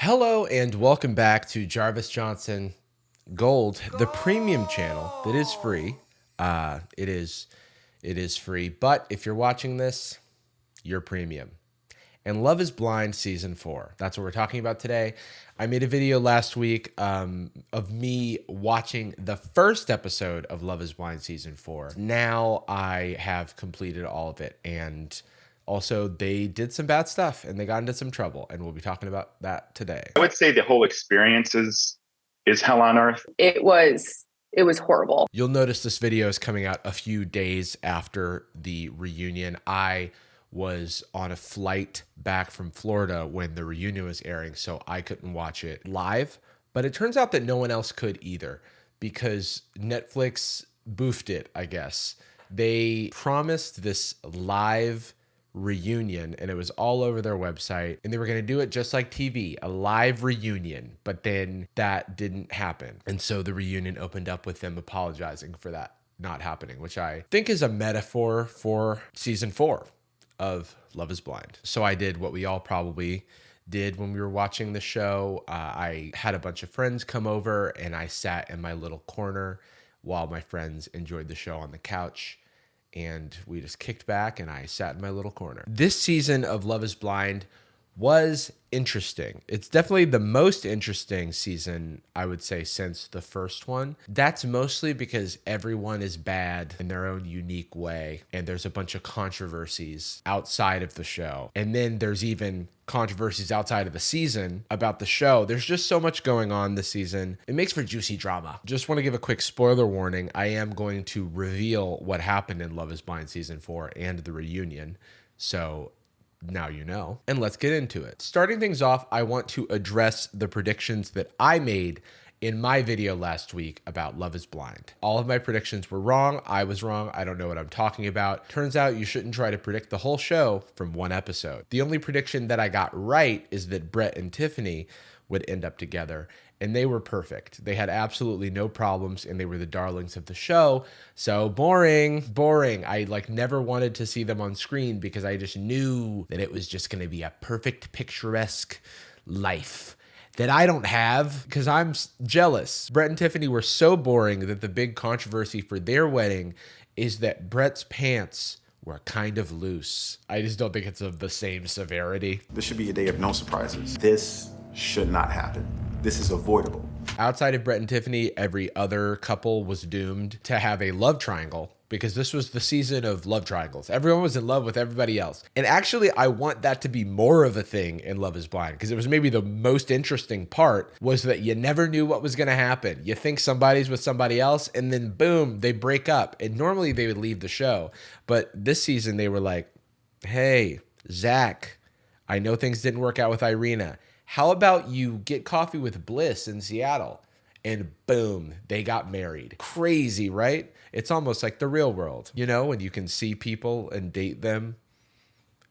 Hello and welcome back to Jarvis Johnson Gold, the premium channel that is free. It is free, but if you're watching this, you're premium. And Love is Blind Season 4. That's what we're talking about today. I made a video last week of me watching the first episode of Love is Blind Season 4. Now I have completed all of it, and also they did some bad stuff and they got into some trouble, and we'll be talking about that today. I would say the whole experience is hell on earth. It was horrible. You'll notice this video is coming out a few days after the reunion. I was on a flight back from Florida when the reunion was airing, so I couldn't watch it live. But it turns out that no one else could either, because Netflix boofed it, I guess. They promised this live reunion, and it was all over their website, and they were going to do it just like TV, a live reunion, but then that didn't happen. And so the reunion opened up with them apologizing for that not happening, which I think is a metaphor for season 4 of Love is Blind. So I did what we all probably did when we were watching the show. I had a bunch of friends come over, and I sat in my little corner while my friends enjoyed the show on the couch. And we just kicked back and I sat in my little corner. This season of Love is Blind was interesting. It's definitely the most interesting season, I would say, since the first one. That's mostly because everyone is bad in their own unique way, and there's a bunch of controversies outside of the show. And then there's even controversies outside of the season about the show. There's just so much going on this season. It makes for juicy drama. Just want to give a quick spoiler warning. I am going to reveal what happened in Love is Blind Season 4 and the reunion. So now you know. And let's get into it. Starting things off, I want to address the predictions that I made in my video last week about Love is Blind. All of my predictions were wrong. I was wrong. I don't know what I'm talking about. Turns out you shouldn't try to predict the whole show from one episode. The only prediction that I got right is that Brett and Tiffany would end up together, and they were perfect. They had absolutely no problems, and they were the darlings of the show. So boring. I never wanted to see them on screen because I just knew that it was just going to be a perfect picturesque life that I don't have because I'm jealous. Brett and Tiffany were so boring that the big controversy for their wedding is that Brett's pants were kind of loose. I just don't think it's of the same severity. This should be a day of no surprises. This should not happen. This is avoidable. Outside of Brett and Tiffany, every other couple was doomed to have a love triangle because this was the season of love triangles. Everyone was in love with everybody else. And actually, I want that to be more of a thing in Love is Blind because it was maybe the most interesting part was that you never knew what was going to happen. You think somebody's with somebody else and then boom, they break up. And normally they would leave the show. But this season they were like, hey, Zach, I know things didn't work out with Irina. How about you get coffee with Bliss in Seattle? And boom, they got married. Crazy, right? It's almost like the real world, you know, when you can see people and date them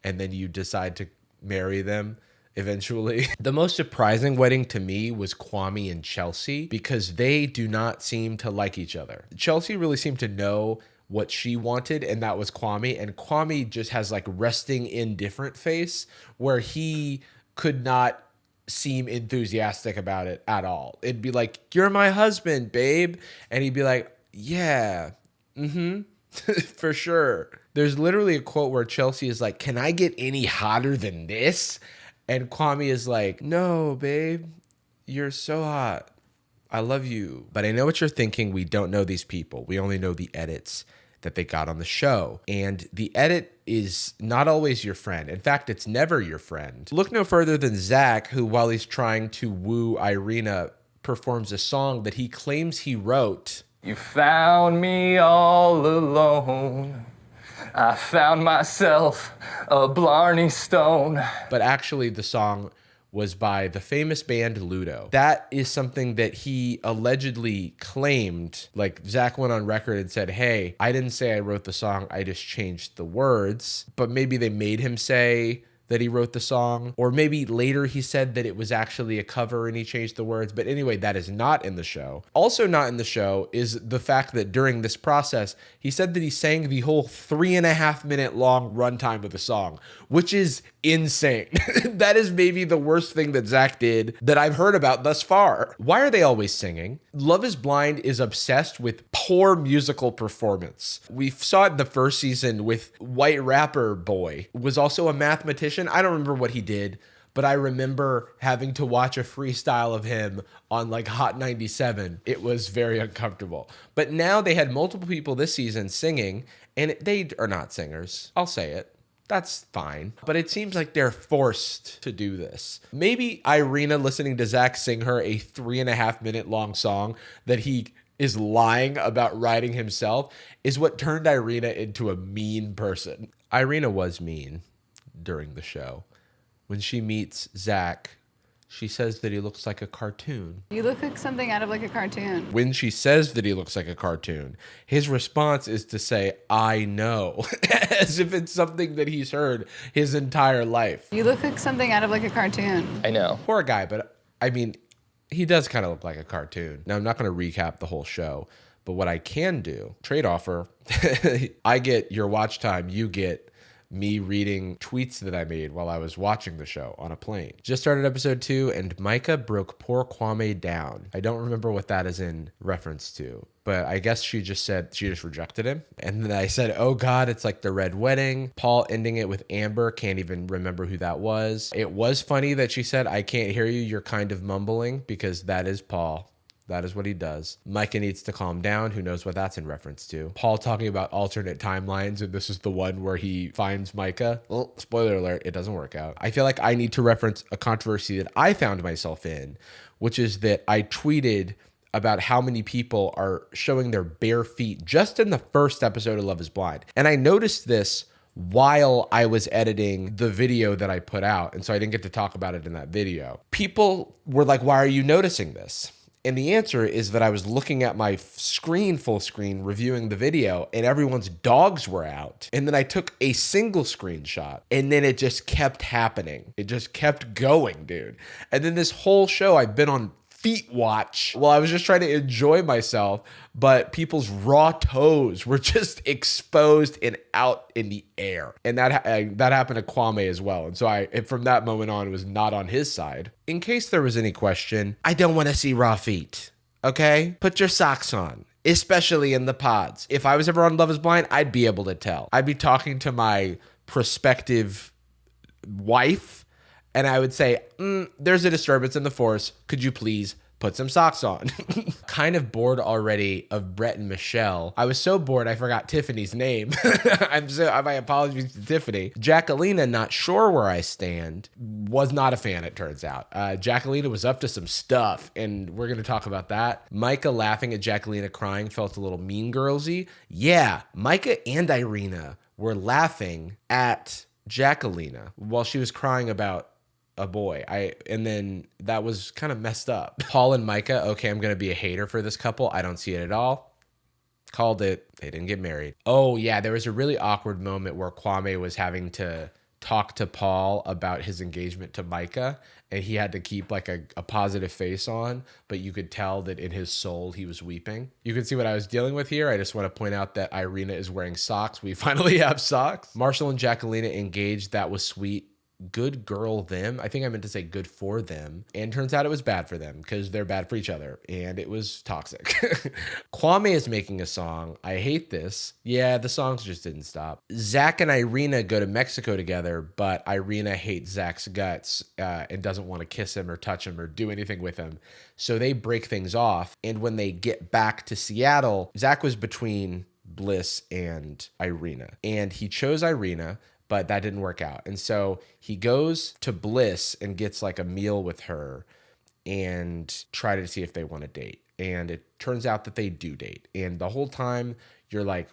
and then you decide to marry them eventually. The most surprising wedding to me was Kwame and Chelsea because they do not seem to like each other. Chelsea really seemed to know what she wanted, and that was Kwame. And Kwame just has like resting indifferent face where he could not seem enthusiastic about it at all. It'd be like, you're my husband, babe. And he'd be like, yeah, for sure. There's literally a quote where Chelsea is like, can I get any hotter than this? And Kwame is like, no, babe, you're so hot. I love you. But I know what you're thinking. We don't know these people. We only know the edits that they got on the show. And the edit is not always your friend. In fact, it's never your friend. Look no further than Zach, who, while he's trying to woo Irina, performs a song that he claims he wrote. You found me all alone. I found myself a Blarney Stone. But actually, the song was by the famous band Ludo. That is something that he allegedly claimed. Like, Zach went on record and said, hey, I didn't say I wrote the song, I just changed the words. But maybe they made him say that he wrote the song, or maybe later he said that it was actually a cover and he changed the words. But anyway, that is not in the show. Also not in the show is the fact that during this process, he said that he sang the whole 3.5 minute long runtime of the song, which is insane. That is maybe the worst thing that Zach did that I've heard about thus far. Why are they always singing? Love is Blind is obsessed with poor musical performance. We saw it in the first season with White Rapper Boy, was also a mathematician. I don't remember what he did, but I remember having to watch a freestyle of him on like Hot 97. It was very uncomfortable. But now they had multiple people this season singing, and they are not singers. I'll say it. That's fine. But it seems like they're forced to do this. Maybe Irina listening to Zach sing her a 3.5-minute long song that he is lying about writing himself is what turned Irina into a mean person. Irina was mean during the show. When she meets Zach, she says that he looks like a cartoon. You look like something out of like a cartoon. When she says that he looks like a cartoon, his response is to say, I know, as if it's something that he's heard his entire life. You look like something out of like a cartoon. I know. Poor guy, but I mean, he does kind of look like a cartoon. Now, I'm not going to recap the whole show, but what I can do, trade offer, I get your watch time, you get me reading tweets that I made while I was watching the show on a plane. Just started episode 2, and Micah broke poor Kwame down. I don't remember what that is in reference to, but I guess she just said she just rejected him. And then I said, oh God, it's like the Red Wedding. Paul ending it with Amber, can't even remember who that was. It was funny that she said, I can't hear you, you're kind of mumbling, because that is Paul. That is what he does. Micah needs to calm down. Who knows what that's in reference to? Paul talking about alternate timelines, and this is the one where he finds Micah. Well, spoiler alert, it doesn't work out. I feel like I need to reference a controversy that I found myself in, which is that I tweeted about how many people are showing their bare feet just in the first episode of Love is Blind. And I noticed this while I was editing the video that I put out, and so I didn't get to talk about it in that video. People were like, why are you noticing this? And the answer is that I was looking at my screen, full screen, reviewing the video, and everyone's dogs were out. And then I took a single screenshot, and then it just kept happening. It just kept going, dude. And then this whole show, I've been on feet watch while I was just trying to enjoy myself, but people's raw toes were just exposed and out in the air. And that happened to Kwame as well. And so from that moment on, it was not on his side. In case there was any question, I don't want to see raw feet, okay? Put your socks on, especially in the pods. If I was ever on Love is Blind, I'd be able to tell. I'd be talking to my prospective wife, and I would say, there's a disturbance in the force. Could you please put some socks on? Kind of bored already of Brett and Michelle. I was so bored I forgot Tiffany's name. My apologies to Tiffany. Jackelina, not sure where I stand. Was not a fan, it turns out. Jackelina was up to some stuff, and we're going to talk about that. Micah laughing at Jackelina crying felt a little mean girlsy. Yeah, Micah and Irina were laughing at Jackelina while she was crying about a boy. And then that was kind of messed up. Paul and Micah, okay, I'm going to be a hater for this couple. I don't see it at all. Called it. They didn't get married. Oh yeah, there was a really awkward moment where Kwame was having to talk to Paul about his engagement to Micah, and he had to keep like a positive face on, but you could tell that in his soul he was weeping. You can see what I was dealing with here. I just want to point out that Irina is wearing socks. We finally have socks. Marshall and Jackelina engaged. That was sweet. Good girl them. I think I meant to say good for them. And turns out it was bad for them because they're bad for each other. And it was toxic. Kwame is making a song. I hate this. Yeah, the songs just didn't stop. Zach and Irina go to Mexico together, but Irina hates Zach's guts and doesn't want to kiss him or touch him or do anything with him. So they break things off. And when they get back to Seattle, Zach was between Bliss and Irina. And he chose Irina, but that didn't work out. And so he goes to Bliss and gets like a meal with her and try to see if they want to date. And it turns out that they do date. And the whole time you're like,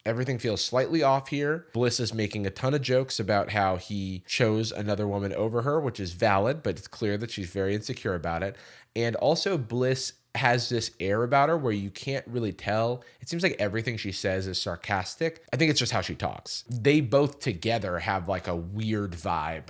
everything feels slightly off here. Bliss is making a ton of jokes about how he chose another woman over her, which is valid, but it's clear that she's very insecure about it. And also Bliss has this air about her where you can't really tell. It seems like everything she says is sarcastic. I think it's just how she talks. They both together have like a weird vibe,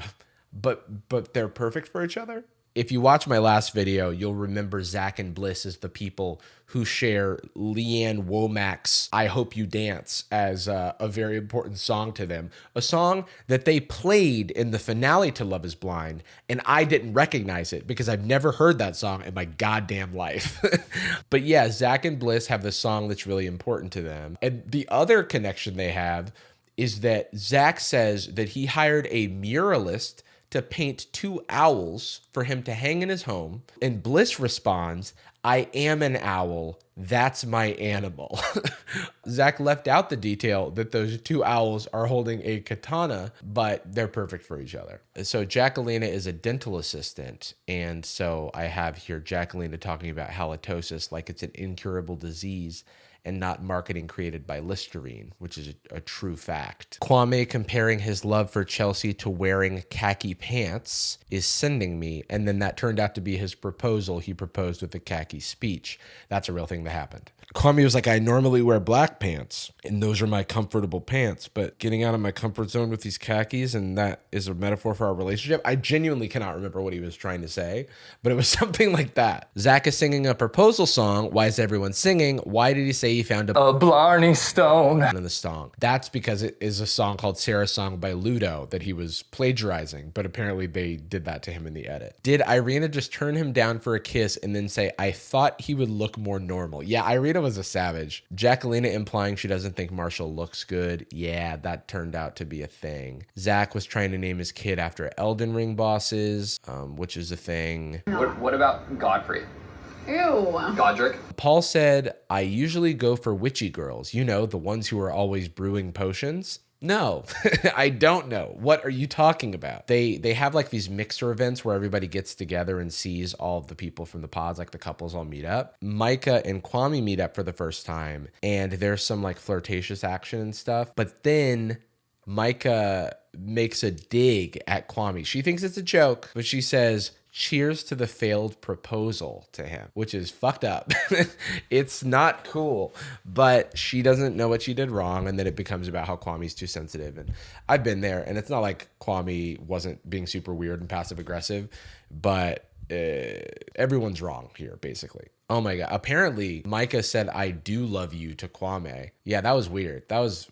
but they're perfect for each other. If you watch my last video, you'll remember Zach and Bliss as the people who share Leanne Womack's I Hope You Dance as a very important song to them. A song that they played in the finale to Love is Blind, and I didn't recognize it because I've never heard that song in my goddamn life. But yeah, Zach and Bliss have this song that's really important to them. And the other connection they have is that Zach says that he hired a muralist to paint 2 owls for him to hang in his home. And Bliss responds, I am an owl. That's my animal. Zach left out the detail that those 2 owls are holding a katana, but they're perfect for each other. So Jackelina is a dental assistant. And so I have here Jackelina talking about halitosis like it's an incurable disease and not marketing created by Listerine, which is a true fact. Kwame comparing his love for Chelsea to wearing khaki pants is sending me, and then that turned out to be his proposal. He proposed with a khaki speech. That's a real thing that happened. Kwame was like, I normally wear black pants, and those are my comfortable pants, but getting out of my comfort zone with these khakis, and that is a metaphor for our relationship. I genuinely cannot remember what he was trying to say, but it was something like that. Zach is singing a proposal song. Why is everyone singing? Why did he say he found a Blarney Stone in the song? That's because it is a song called Sarah's Song by Ludo that he was plagiarizing, but apparently they did that to him in the edit. Did Irina just turn him down for a kiss and then say, I thought he would look more normal? Yeah, Irina was a savage. Jackelina implying she doesn't think Marshall looks good. Yeah, that turned out to be a thing. Zach was trying to name his kid after Elden Ring bosses, which is a thing. What about Godfrey? Ew. Godric? Paul said, I usually go for witchy girls. You know, the ones who are always brewing potions. No, I don't know. What are you talking about? They have like these mixer events where everybody gets together and sees all of the people from the pods, like the couples all meet up. Micah and Kwame meet up for the first time, and there's some like flirtatious action and stuff. But then Micah makes a dig at Kwame. She thinks it's a joke, but she says, cheers to the failed proposal to him, which is fucked up. It's not cool, but she doesn't know what she did wrong. And then it becomes about how Kwame's too sensitive. And I've been there, and it's not like Kwame wasn't being super weird and passive aggressive, but everyone's wrong here, basically. Oh my God. Apparently Micah said, I do love you to Kwame. Yeah, that was weird. That was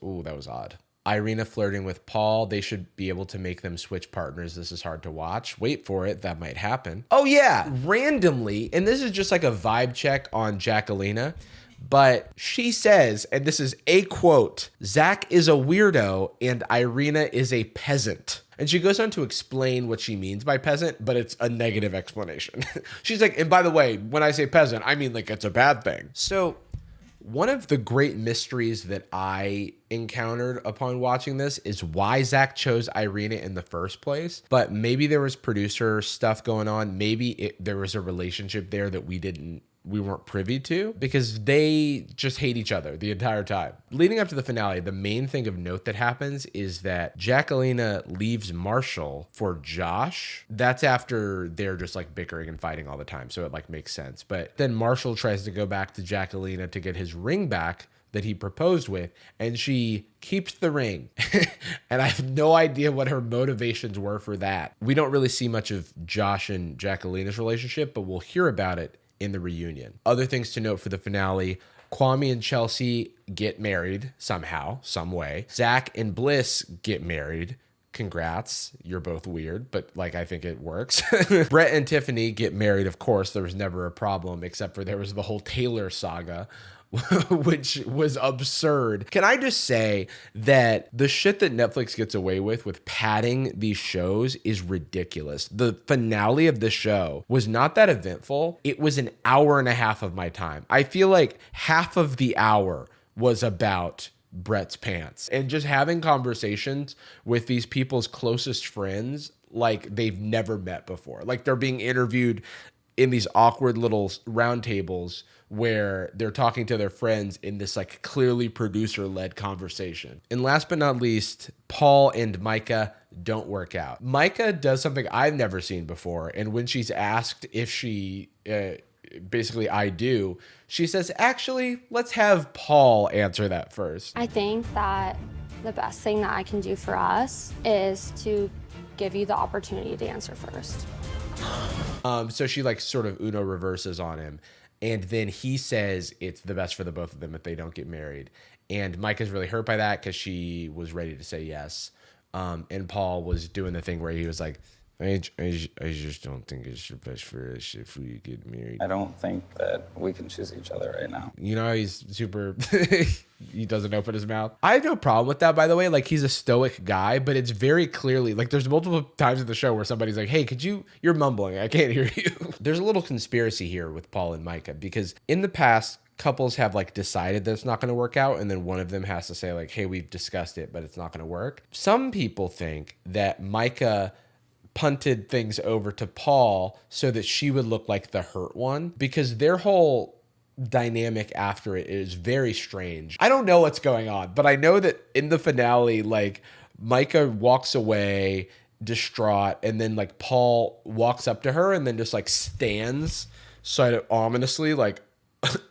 odd. Irina flirting with Paul. They should be able to make them switch partners. This is hard to watch. Wait for it. That might happen. Oh yeah, randomly, and this is just like a vibe check on Jackelina, but she says, and this is a quote, Zach is a weirdo and Irina is a peasant. And she goes on to explain what she means by peasant, but it's a negative explanation. She's like, and by the way, when I say peasant, I mean like it's a bad thing. So one of the great mysteries that I encountered upon watching this is why Zach chose Irina in the first place. But maybe there was producer stuff going on. Maybe there was a relationship there that we weren't privy to, because they just hate each other the entire time. Leading up to the finale, the main thing of note that happens is that Jackelina leaves Marshall for Josh. That's after they're just like bickering and fighting all the time, so it like makes sense. But then Marshall tries to go back to Jackelina to get his ring back that he proposed with, and she keeps the ring. And I have no idea what her motivations were for that. We don't really see much of Josh and Jackelina's relationship, but we'll hear about it in the reunion. Other things to note for the finale: Kwame and Chelsea get married somehow, some way. Zach and Bliss get married. Congrats. You're both weird, but like, I think it works. Brett and Tiffany get married. Of course, there was never a problem, except for there was the whole Taylor saga, which was absurd. Can I just say that the shit that Netflix gets away with padding these shows is ridiculous. The finale of the show was not that eventful. It was an hour and a half of my time. I feel like half of the hour was about Brett's pants and just having conversations with these people's closest friends like they've never met before. Like they're being interviewed in these awkward little round tables where they're talking to their friends in this like clearly producer-led conversation. And last but not least, Paul and Micah don't work out. Micah does something I've never seen before, and when she's asked if she basically I do, she says, actually, let's have Paul answer that first. I think that the best thing that I can do for us is to give you the opportunity to answer first. So she like sort of Uno reverses on him. And then he says it's the best for the both of them if they don't get married. And Micah's really hurt by that because she was ready to say yes. And Paul was doing the thing where he was like, I just don't think it's the best for us if we get married. I don't think that we can choose each other right now. You know, he's super, he doesn't open his mouth. I have no problem with that, by the way. Like, he's a stoic guy, but it's very clearly, like, there's multiple times in the show where somebody's like, hey, you're mumbling. I can't hear you. There's a little conspiracy here with Paul and Micah because in the past, couples have like decided that it's not going to work out, and then one of them has to say like, hey, we've discussed it, but it's not going to work. Some people think that Micah punted things over to Paul so that she would look like the hurt one, because their whole dynamic after it is very strange. I don't know what's going on, but I know that in the finale, like, Micah walks away distraught, and then like Paul walks up to her and then just like stands sort of ominously like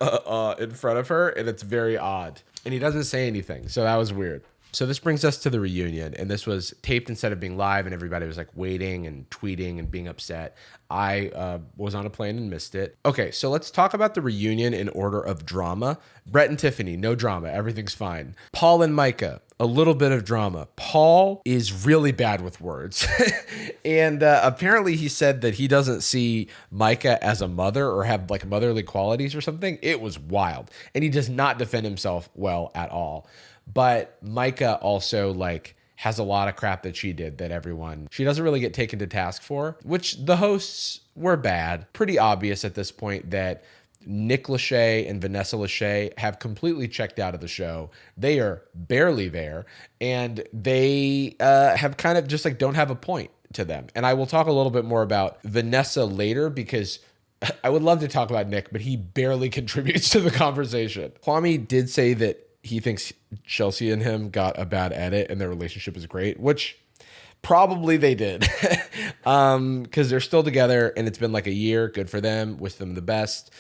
in front of her, and it's very odd. And he doesn't say anything, so that was weird. So this brings us to the reunion, and this was taped instead of being live, and everybody was like waiting and tweeting and being upset. I was on a plane and missed it. Okay, so let's talk about the reunion in order of drama. Brett and Tiffany, no drama. Everything's fine. Paul and Micah, a little bit of drama. Paul is really bad with words. And apparently he said that he doesn't see Micah as a mother or have like motherly qualities or something. It was wild. And he does not defend himself well at all. But Micah also like has a lot of crap that she did that she doesn't really get taken to task for, which the hosts were bad. Pretty obvious at this point that Nick Lachey and Vanessa Lachey have completely checked out of the show. They are barely there, and they have kind of just like don't have a point to them. And I will talk a little bit more about Vanessa later because I would love to talk about Nick, but he barely contributes to the conversation. Kwame did say that he thinks Chelsea and him got a bad edit and their relationship is great, which probably they did because they're still together and it's been like a year. Good for them. Wish them the best.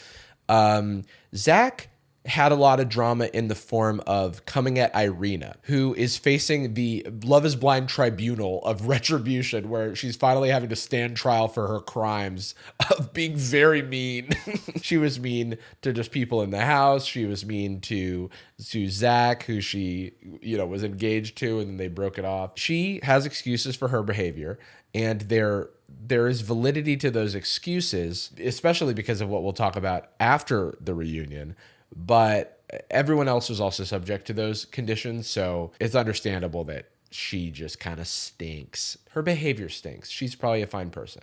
Zach had a lot of drama in the form of coming at Irina, who is facing the Love is Blind tribunal of retribution, where she's finally having to stand trial for her crimes of being very mean. She was mean to just people in the house. She was mean to Zach, who she, was engaged to, and then they broke it off. She has excuses for her behavior, and there is validity to those excuses, especially because of what we'll talk about after the reunion. But everyone else was also subject to those conditions, so it's understandable that she just kind of stinks. Her behavior stinks. She's probably a fine person,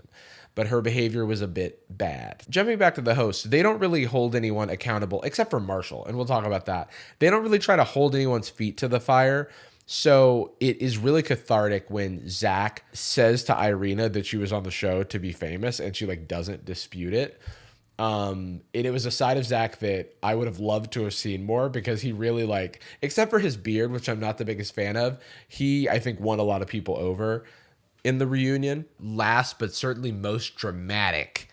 but her behavior was a bit bad. Jumping back to the hosts, they don't really hold anyone accountable, except for Marshall, and we'll talk about that. They don't really try to hold anyone's feet to the fire. So it is really cathartic when Zach says to Irina that she was on the show to be famous, and she like doesn't dispute it. And it was a side of Zach that I would have loved to have seen more, because he really like, except for his beard, which I'm not the biggest fan of, he, I think, won a lot of people over in the reunion. Last, but certainly most dramatic,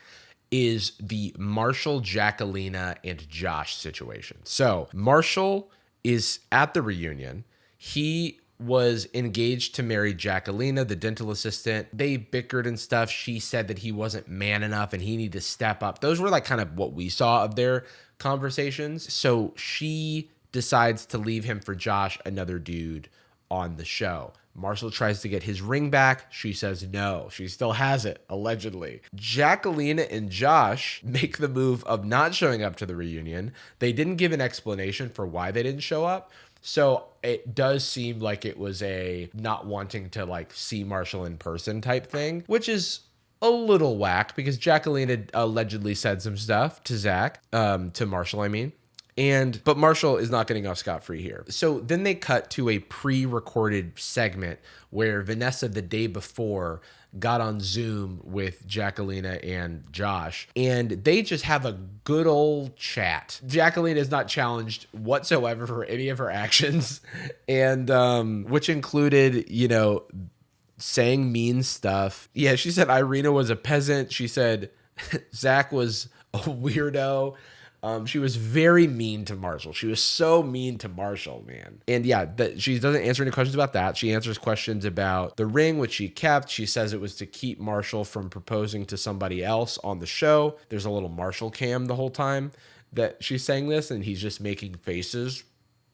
is the Marshall, Jackelina, and Josh situation. So Marshall is at the reunion. He was engaged to marry Jackelina, the dental assistant. They bickered and stuff. She said that he wasn't man enough and he needed to step up. Those were like kind of what we saw of their conversations. So she decides to leave him for Josh, another dude on the show. Marshall tries to get his ring back. She says no. She still has it, allegedly. Jackelina and Josh make the move of not showing up to the reunion. They didn't give an explanation for why they didn't show up. So it does seem like it was a not wanting to like see Marshall in person type thing, which is a little whack because Jackelina allegedly said some stuff to Zach, to Marshall, I mean. But Marshall is not getting off scot-free here. So then they cut to a pre-recorded segment where Vanessa the day before got on Zoom with Jackelina and Josh, and they just have a good old chat. Jackelina is not challenged whatsoever for any of her actions, and which included, saying mean stuff. Yeah, she said Irina was a peasant. She said Zach was a weirdo. She was very mean to Marshall. She was so mean to Marshall, man. And yeah, she doesn't answer any questions about that. She answers questions about the ring, which she kept. She says it was to keep Marshall from proposing to somebody else on the show. There's a little Marshall cam the whole time that she's saying this, and he's just making faces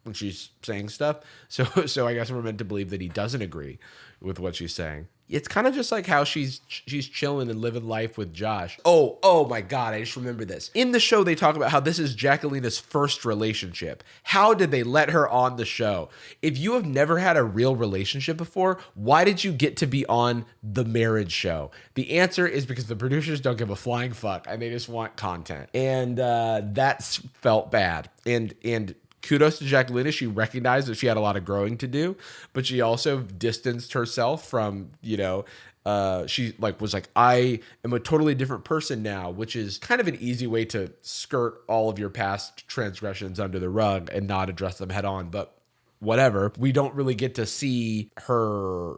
when she's saying stuff. So I guess we're meant to believe that he doesn't agree with what she's saying. It's kind of just like how she's chilling and living life with Josh. Oh my God, I just remember this. In the show, they talk about how this is Jackelina's first relationship. How did they let her on the show? If you have never had a real relationship before, why did you get to be on the marriage show? The answer is because the producers don't give a flying fuck and they just want content. And that's felt bad. And kudos to Jackelina. She recognized that she had a lot of growing to do, but she also distanced herself from, she was like, I am a totally different person now, which is kind of an easy way to skirt all of your past transgressions under the rug and not address them head on. But whatever, we don't really get to see her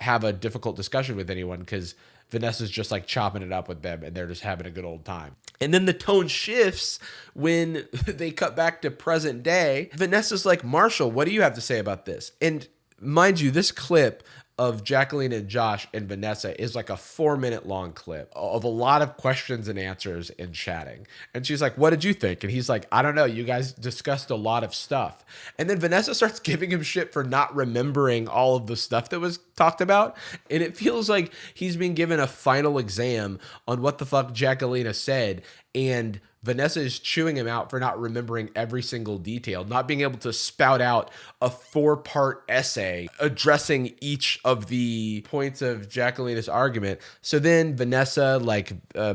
have a difficult discussion with anyone because Vanessa's just like chopping it up with them and they're just having a good old time. And then the tone shifts when they cut back to present day. Vanessa's like, Marshall, what do you have to say about this? And mind you, this clip of Jackelina and Josh and Vanessa is like a 4-minute long clip of a lot of questions and answers and chatting. And she's like, what did you think? And he's like, I don't know. You guys discussed a lot of stuff. And then Vanessa starts giving him shit for not remembering all of the stuff that was talked about. And it feels like he's been given a final exam on what the fuck Jackelina said. And Vanessa is chewing him out for not remembering every single detail, not being able to spout out a 4-part essay addressing each of the points of Jackelina's argument. So then Vanessa,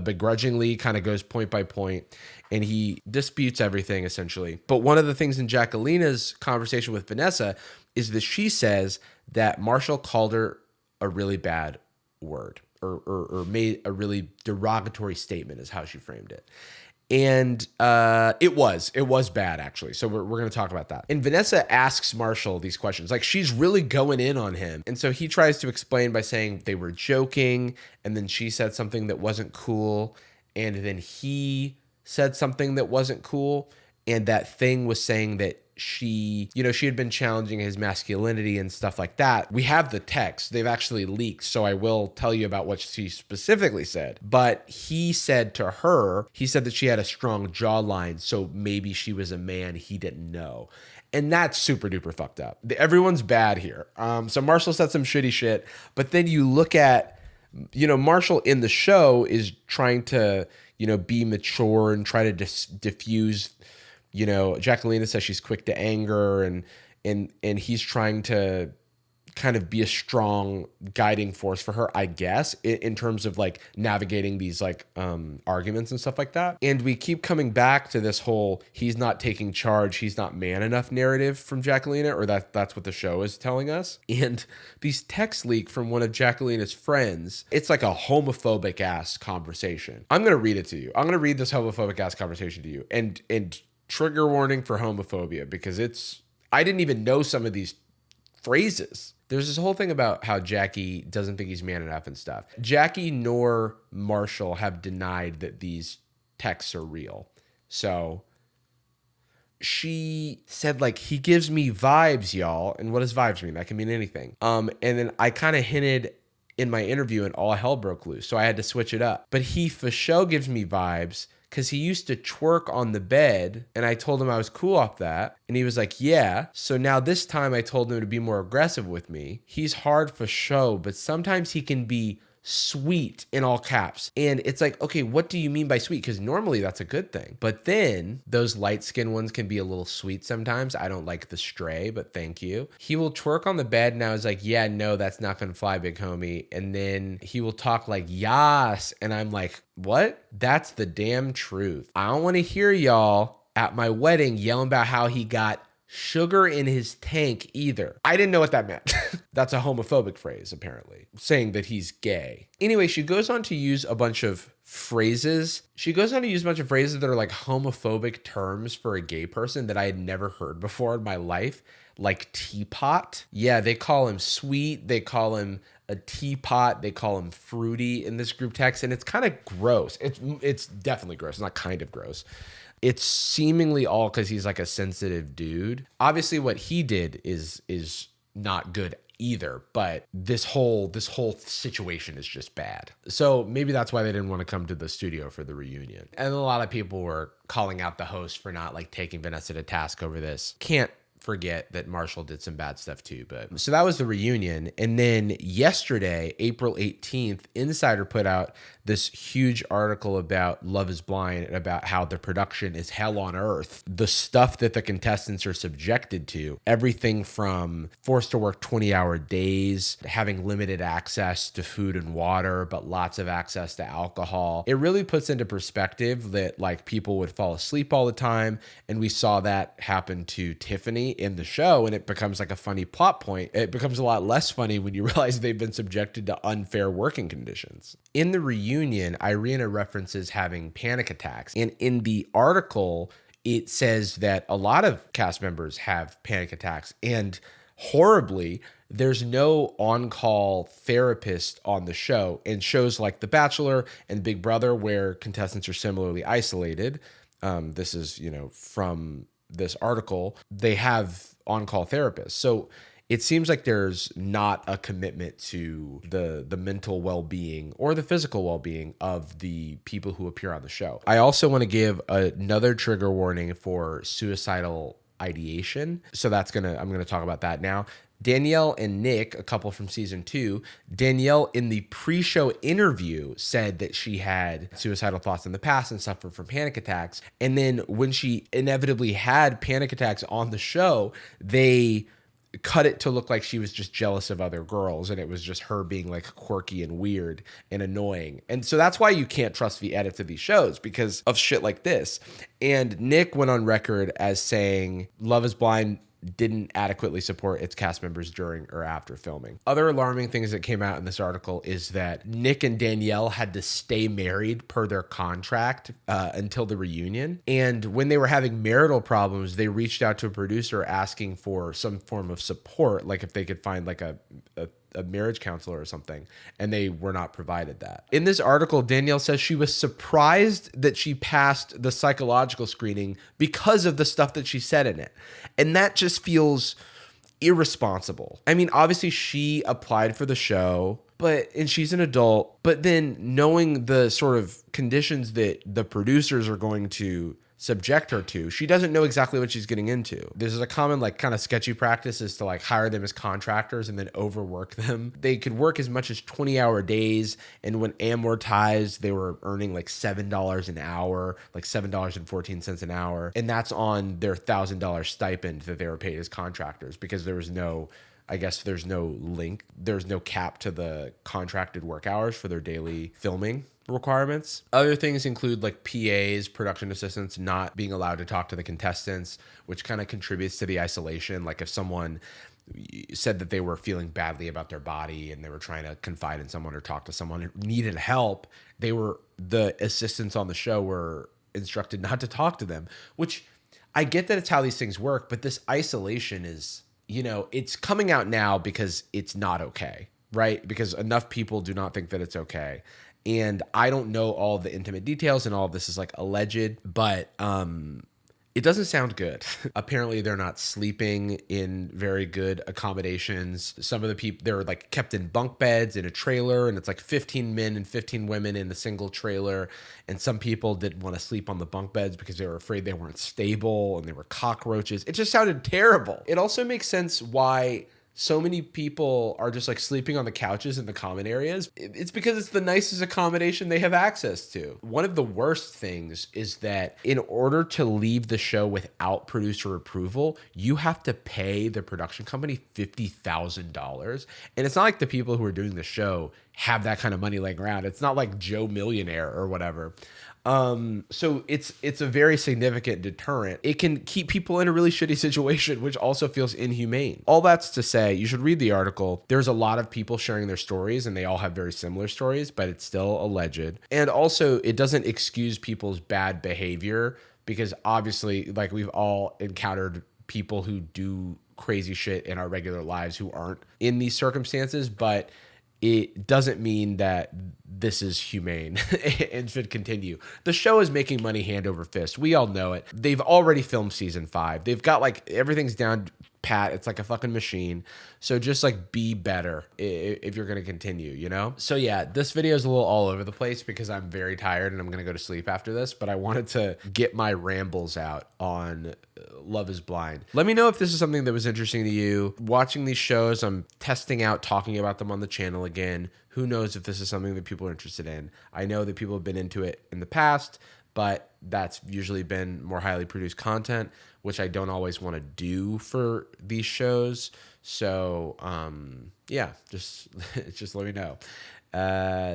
begrudgingly kind of goes point by point and he disputes everything essentially. But one of the things in Jackelina's conversation with Vanessa is that she says that Marshall called her a really bad word or made a really derogatory statement is how she framed it. And it was bad, actually. So we're going to talk about that. And Vanessa asks Marshall these questions. Like, she's really going in on him. And so he tries to explain by saying they were joking. And then she said something that wasn't cool. And then he said something that wasn't cool. And that thing was saying that she had been challenging his masculinity and stuff like that. We have the text. They've actually leaked. So I will tell you about what she specifically said. But he said to her, he said that she had a strong jawline. So maybe she was a man he didn't know. And that's super duper fucked up. Everyone's bad here. So Marshall said some shitty shit. But then you look at, Marshall in the show is trying to, be mature and try to diffuse. Jackelina says she's quick to anger and he's trying to kind of be a strong guiding force for her, I guess, in terms of like navigating these arguments and stuff like that. And we keep coming back to this whole he's not taking charge, he's not man enough narrative from Jackelina, or that's what the show is telling us. And these texts leak from one of Jackelina's friends. It's like a homophobic ass conversation. I'm going to read it to you. I'm going to read this homophobic ass conversation to you. And trigger warning for homophobia, because I didn't even know some of these phrases. There's this whole thing about how Jackie doesn't think he's man enough and stuff. Jackie nor Marshall have denied that these texts are real. So she said, he gives me vibes, y'all. And what does vibes mean? That can mean anything. And then I kind of hinted in my interview and all hell broke loose. So I had to switch it up. But he for sure gives me vibes because he used to twerk on the bed, and I told him I was cool off that. And he was like, yeah. So now this time I told him to be more aggressive with me. He's hard for show, but sometimes he can be sweet in all caps. And it's like, okay, what do you mean by sweet? Because normally that's a good thing. But then those light-skinned ones can be a little sweet sometimes. I don't like the stray, but thank you. He will twerk on the bed, and I was like, yeah, no, that's not gonna fly, big homie. And then he will talk like, yas. And I'm like, what? That's the damn truth. I don't want to hear y'all at my wedding yelling about how he got sugar in his tank either. I didn't know what that meant. That's a homophobic phrase, apparently, saying that he's gay. Anyway, she goes on to use a bunch of phrases. She goes on to use a bunch of phrases that are like homophobic terms for a gay person that I had never heard before in my life, like teapot. Yeah, they call him sweet. They call him a teapot. They call him fruity in this group text, and it's kind of gross. It's definitely gross. It's not kind of gross. It's seemingly all because he's like a sensitive dude. Obviously what he did is not good either, but this whole situation is just bad. So maybe that's why they didn't want to come to the studio for the reunion. And a lot of people were calling out the host for not like taking Vanessa to task over this. Can't forget that Marshall did some bad stuff too. But so that was the reunion. And then yesterday, April 18th, Insider put out this huge article about Love is Blind and about how the production is hell on earth. The stuff that the contestants are subjected to, everything from forced to work 20-hour days, having limited access to food and water, but lots of access to alcohol. It really puts into perspective that like people would fall asleep all the time. And we saw that happen to Tiffany in the show, and it becomes like a funny plot point. It becomes a lot less funny when you realize they've been subjected to unfair working conditions. In the reunion, Irina references having panic attacks. And in the article, it says that a lot of cast members have panic attacks. And horribly, there's no on-call therapist on the show. And shows like The Bachelor and Big Brother, where contestants are similarly isolated. This is, from this article, they have on-call therapists. So it seems like there's not a commitment to the mental well-being or the physical well-being of the people who appear on the show. I also want to give another trigger warning for suicidal ideation. So I'm going to talk about that now. Danielle and Nick, a couple from season 2, Danielle in the pre-show interview said that she had suicidal thoughts in the past and suffered from panic attacks. And then when she inevitably had panic attacks on the show, they cut it to look like she was just jealous of other girls, and it was just her being like quirky and weird and annoying. And so that's why you can't trust the edits of these shows, because of shit like this. And Nick went on record as saying Love is Blind didn't adequately support its cast members during or after filming. Other alarming things that came out in this article is that Nick and Danielle had to stay married per their contract until the reunion. And when they were having marital problems, they reached out to a producer asking for some form of support, like if they could find like a marriage counselor or something, and they were not provided that. In this article, Danielle says she was surprised that she passed the psychological screening because of the stuff that she said in it. And that just feels irresponsible. I mean, obviously she applied for the show, and she's an adult, but then knowing the sort of conditions that the producers are going to subject her to, she doesn't know exactly what she's getting into. There's a common like kind of sketchy practice is to like hire them as contractors and then overwork them. They could work as much as 20-hour days, and when amortized, they were earning like $7 an hour, like $7.14 an hour, and that's on their $1,000 stipend that they were paid as contractors, because there was no, I guess there's no link, there's no cap to the contracted work hours for their daily filming requirements. Other things include like PAs, production assistants, not being allowed to talk to the contestants, which kind of contributes to the isolation. Like if someone said that they were feeling badly about their body and they were trying to confide in someone or talk to someone who needed help, the assistants on the show were instructed not to talk to them, which I get that it's how these things work, but this isolation is, it's coming out now because it's not okay, right? Because enough people do not think that it's okay. And I don't know all the intimate details, and all of this is like alleged, but it doesn't sound good. Apparently they're not sleeping in very good accommodations. Some of the people, they're like kept in bunk beds in a trailer, and it's like 15 men and 15 women in a single trailer. And some people didn't want to sleep on the bunk beds because they were afraid they weren't stable and they were cockroaches. It just sounded terrible. It also makes sense why so many people are just like sleeping on the couches in the common areas. It's because it's the nicest accommodation they have access to. One of the worst things is that in order to leave the show without producer approval, you have to pay the production company $50,000. And it's not like the people who are doing the show have that kind of money laying around. It's not like Joe Millionaire or whatever. So it's a very significant deterrent. It can keep people in a really shitty situation, which also feels inhumane. All that's to say, you should read the article. There's a lot of people sharing their stories, and they all have very similar stories, but it's still alleged. And also, it doesn't excuse people's bad behavior, because obviously, like, we've all encountered people who do crazy shit in our regular lives who aren't in these circumstances, but it doesn't mean that this is humane and should continue. The show is making money hand over fist. We all know it. They've already filmed season 5. They've got like everything's down pat. It's like a fucking machine. So just like be better if you're going to continue, you know? So yeah, this video is a little all over the place because I'm very tired and I'm going to go to sleep after this, but I wanted to get my rambles out on Love is Blind. Let me know if this is something that was interesting to you. Watching these shows, I'm testing out, talking about them on the channel again. Who knows if this is something that people are interested in. I know that people have been into it in the past, but that's usually been more highly produced content, which I don't always want to do for these shows. So, yeah, just let me know.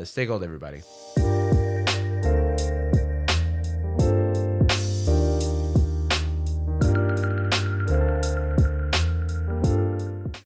Stay gold, everybody.